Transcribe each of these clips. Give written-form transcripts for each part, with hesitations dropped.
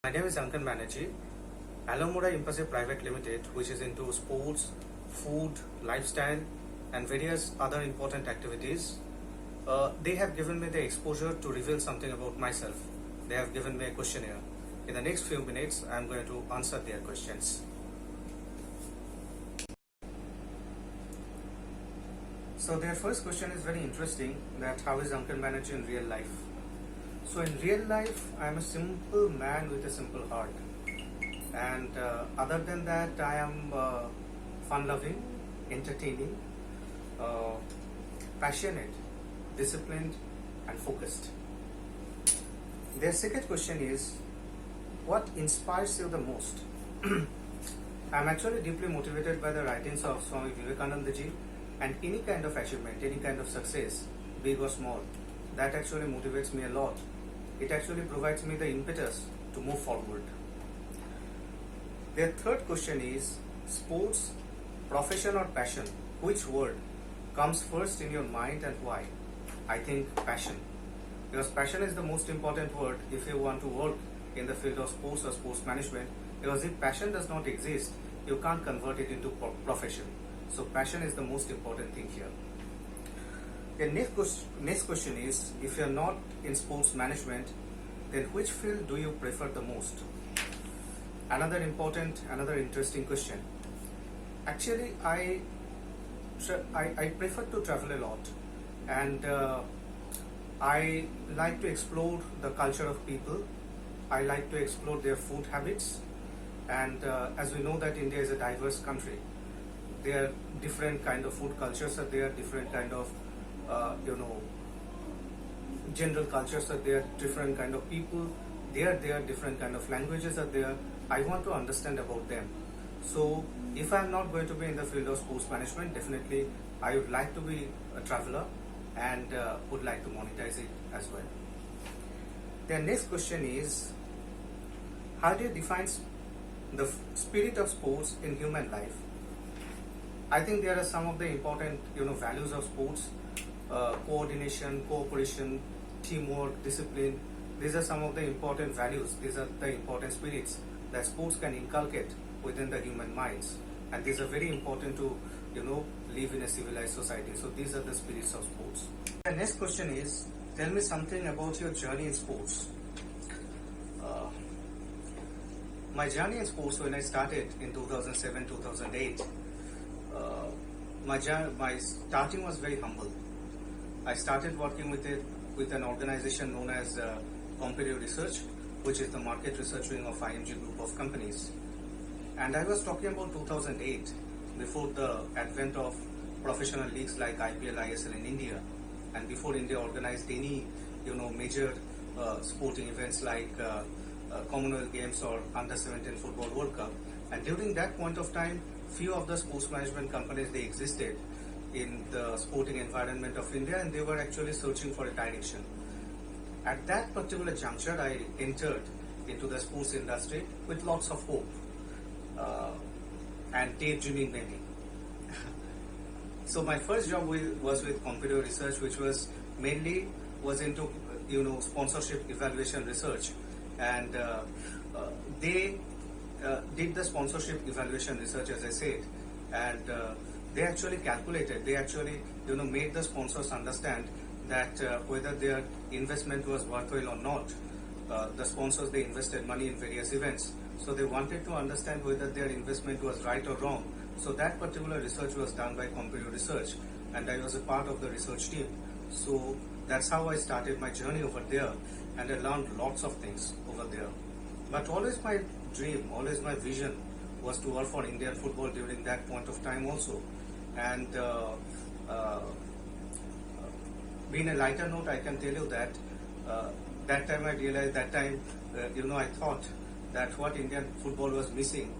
My name is Ankan Banerjee. Alomura Impulsive Private Limited, which is into sports, food, lifestyle, and various other important activities, they have given me the exposure to reveal something about myself. They have given me a questionnaire. In the next few minutes, I am going to answer their questions. So their first question is very interesting, that how is Ankan Banerjee in real life? So in real life, I am a simple man with a simple heart. And other than that, I am fun-loving, entertaining, passionate, disciplined, and focused. Their second question is, what inspires you the most? I am actually deeply motivated by the writings of Swami Vivekananda ji, and any kind of achievement, any kind of success, big or small, that actually motivates me a lot. It actually provides me the impetus to move forward. Their third question is, sports, profession or passion, which word comes first in your mind and why? I think passion. Because passion is the most important word if you want to work in the field of sports or sports management. Because if passion does not exist, you can't convert it into profession. So passion is the most important thing here. The next question is, if you are not in sports management, then which field do you prefer the most? Another interesting question. Actually, I prefer to travel a lot, and I like to explore the culture of people. I like to explore their food habits, and as we know that India is a diverse country, there are different kind of food cultures are there, different kind of general cultures are there, different kind of people, there are different kind of languages are there. I want to understand about them. So if I'm not going to be in the field of sports management, definitely I would like to be a traveler and would like to monetize it as well. The next question is, how do you define the spirit of sports in human life? I think there are some of the important values of sports: coordination, cooperation, teamwork, discipline. These are some of the important values. These are the important spirits that sports can inculcate within the human minds, and these are very important to live in a civilized society. So these are the spirits of sports. The next question is, tell me something about your journey in sports. My journey in sports, when I started in 2007-2008, my starting was very humble. I started working with an organization known as Competitive Research, which is the market research wing of IMG group of companies. And I was talking about 2008, before the advent of professional leagues like IPL, ISL in India, and before India organized any major sporting events like Commonwealth Games or Under-17 Football World Cup. And during that point of time, few of the sports management companies, they existed in the sporting environment of India, and they were actually searching for a direction. At that particular juncture, I entered into the sports industry with lots of hope and daydreaming maybe. So my first job was with Competitive Research, which was mainly into sponsorship evaluation research, and they did the sponsorship evaluation research, as I said, and they actually calculated, they actually made the sponsors understand that whether their investment was worthwhile or not. The sponsors, they invested money in various events, so they wanted to understand whether their investment was right or wrong. So that particular research was done by Competitive Research, and I was a part of the research team. So that's how I started my journey over there, and I learned lots of things over there. But always my dream, always my vision was to work for Indian football during that point of time also. And being a lighter note, I can tell you that that time I realized, I thought that what Indian football was missing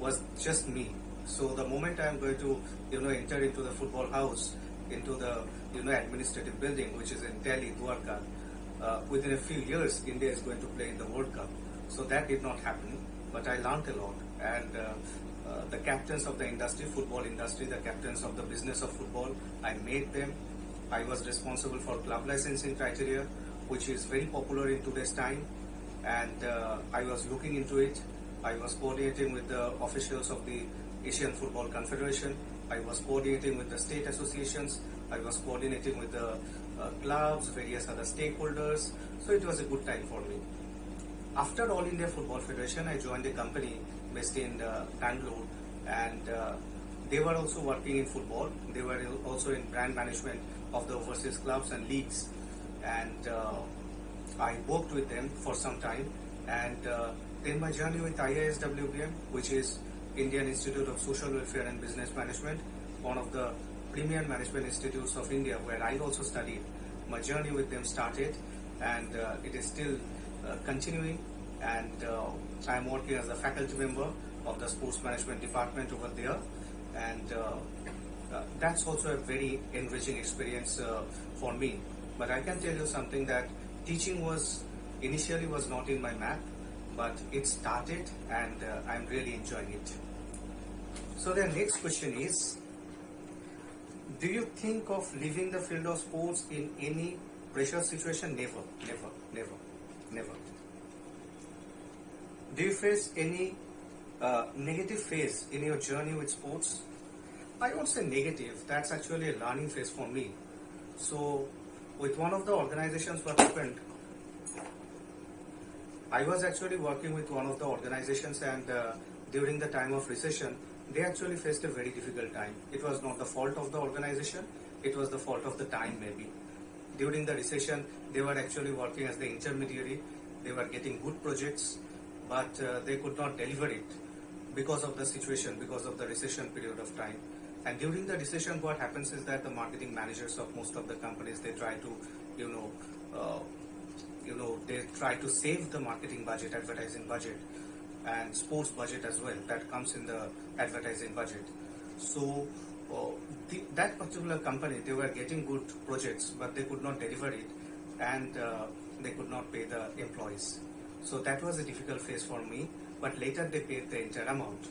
was just me. So the moment I am going to enter into the football house, into the administrative building, which is in Delhi, Dwarka, within a few years India is going to play in the World Cup. So that did not happen, but I learned a lot. And the captains of the industry, football industry, the captains of the business of football, I made them. I was responsible for club licensing criteria, which is very popular in today's time. and I was looking into it. I was coordinating with the officials of the Asian Football Confederation. I was coordinating with the state associations. I was coordinating with the clubs, various other stakeholders. So it was a good time for me. After All India Football Federation, I joined a company based in Bangalore, and they were also working in football. They were also in brand management of the overseas clubs and leagues, and I worked with them for some time. And then my journey with IISWBM, which is Indian Institute of Social Welfare and Business Management, one of the premier management institutes of India, where I also studied. My journey with them started, and it is still continuing, and I am working as a faculty member of the sports management department over there, and that's also a very enriching experience for me. But I can tell you something, that teaching was initially was not in my map, but it started, and I'm really enjoying it. So the next question is, do you think of leaving the field of sports in any pressure situation? Never, never, never, never. Do you face any negative phase in your journey with sports? I won't say negative, that's actually a learning phase for me. So with one of the organizations, what happened, I was actually working with one of the organizations, and during the time of recession, they actually faced a very difficult time. It was not the fault of the organization, it was the fault of the time maybe. During the recession, they were actually working as the intermediary, they were getting good projects, but they could not deliver it because of the situation, because of the recession period of time. And during the recession, what happens is that the marketing managers of most of the companies, they try to, they try to save the marketing budget, advertising budget, and sports budget as well. That comes in the advertising budget. So that particular company, they were getting good projects, but they could not deliver it, and they could not pay the employees. So that was a difficult phase for me, but later they paid the entire amount.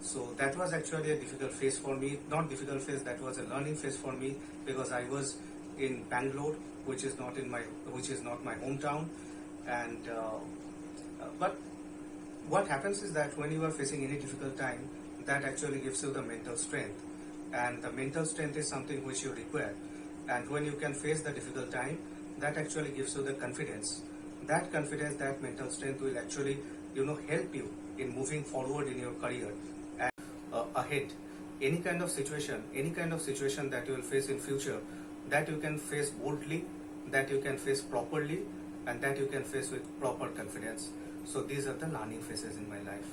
So that was actually a difficult phase for me. Not difficult phase, that was a learning phase for me, because I was in Bangalore, which is not my hometown, and but what happens is that when you are facing any difficult time, that actually gives you the mental strength, and the mental strength is something which you require. And when you can face the difficult time, that actually gives you the confidence. That confidence, that mental strength will actually help you in moving forward in your career and ahead. Any kind of situation that you will face in future, that you can face boldly, that you can face properly, and that you can face with proper confidence. So these are the learning phases in my life.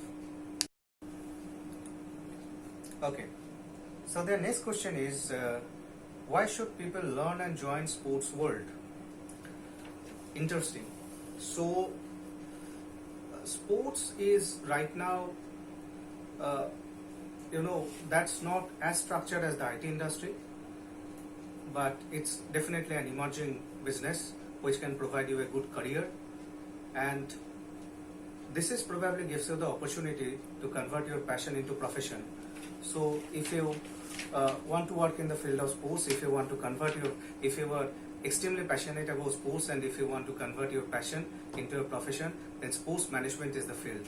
Okay, so the next question is, why should people learn and join sports world? Interesting. So sports is right now, that's not as structured as the IT industry, but it's definitely an emerging business which can provide you a good career, and this is probably gives you the opportunity to convert your passion into profession. So if you want to work in the field of sports, if you are extremely passionate about sports, and if you want to convert your passion into a profession, then sports management is the field.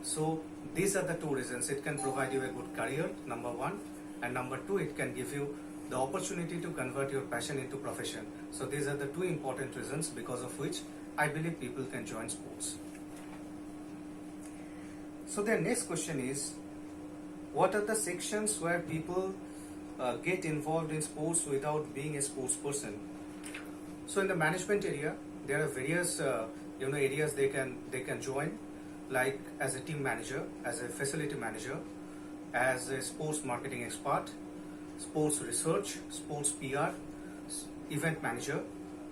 So these are the two reasons. It can provide you a good career, number one, and number two, it can give you the opportunity to convert your passion into profession. So these are the two important reasons because of which I believe people can join sports. So the next question is, what are the sections where people get involved in sports without being a sports person? So in the management area, there are various areas they can join, like as a team manager, as a facility manager, as a sports marketing expert, sports research, sports PR, event manager.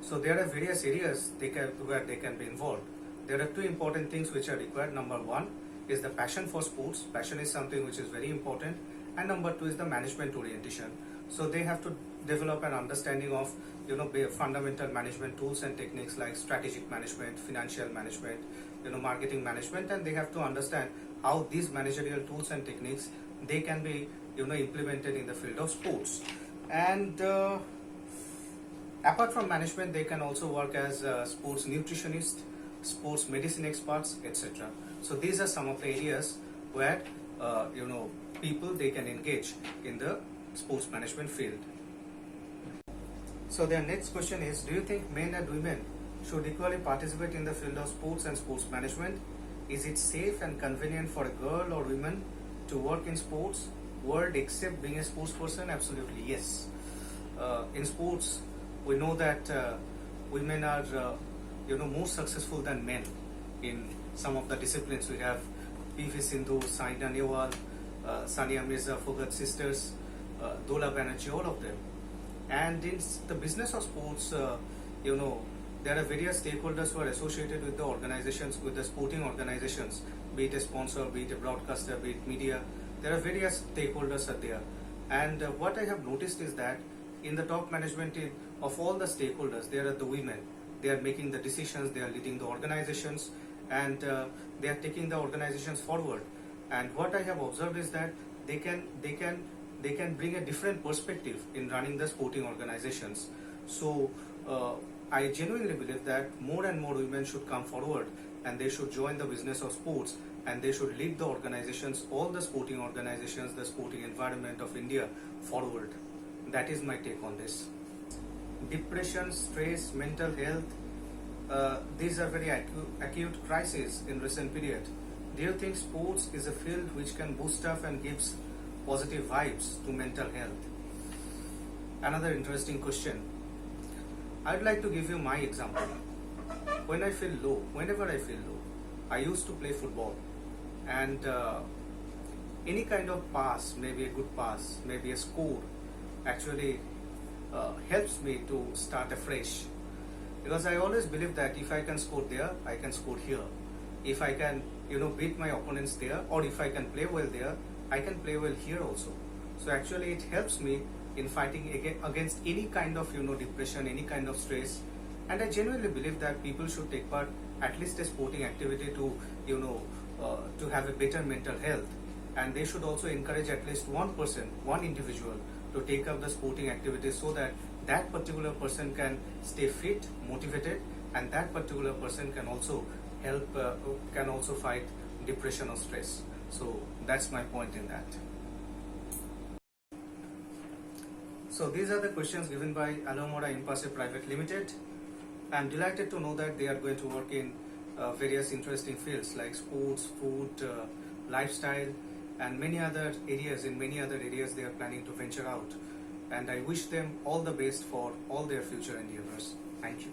So there are various areas where they can be involved. There are two important things which are required. Number one is the passion for sports. Passion is something which is very important. And number two is the management orientation. So they have to develop an understanding of fundamental management tools and techniques like strategic management, financial management, marketing management, and they have to understand how these managerial tools and techniques they can be implemented in the field of sports. And apart from management, they can also work as a sports nutritionist, sports medicine experts, etc. So these are some of the areas where people they can engage in the sports management field. So their next question is, do you think men and women should equally participate in the field of sports and sports management? Is it safe and convenient for a girl or woman to work in sports world except being a sports person? Absolutely yes. In sports, we know that women are more successful than men in some of the disciplines. We have PV Sindhu, Saina Nehwal, Sania Mirza, Foghat sisters, Dola Banerjee, all of them. And in the business of sports, there are various stakeholders who are associated with the organizations, with the sporting organizations, be it a sponsor, be it a broadcaster, be it media. There are various stakeholders are there. And what I have noticed is that in the top management team of all the stakeholders, there are the women. They are making the decisions, they are leading the organizations, and they are taking the organizations forward. And what I have observed is that they can bring a different perspective in running the sporting organizations. So I genuinely believe that more and more women should come forward and they should join the business of sports and they should lead the organizations, all the sporting organizations, the sporting environment of India forward. That is my take on this. Depression, stress, mental health, these are very acute crises in recent period. Do you think sports is a field which can boost up and gives positive vibes to mental health? Another interesting question. I'd like to give you my example. When I feel low, whenever I feel low, I used to play football, and any kind of pass, maybe a good pass, maybe a score, actually helps me to start afresh. Because I always believe that if I can score there, I can score here. If I can, beat my opponents there, or if I can play well there, I can play well here also. So actually it helps me in fighting against any kind of depression, any kind of stress. And I genuinely believe that people should take part at least a sporting activity to to have a better mental health. And they should also encourage at least one person, one individual to take up the sporting activities so that that particular person can stay fit, motivated, and that particular person can also help, can also fight depression or stress. So that's my point in that. So these are the questions given by Alomora Impasse Private Limited. I'm delighted to know that they are going to work in various interesting fields like sports, food, lifestyle, and many other areas. In many other areas they are planning to venture out. And I wish them all the best for all their future endeavors. Thank you.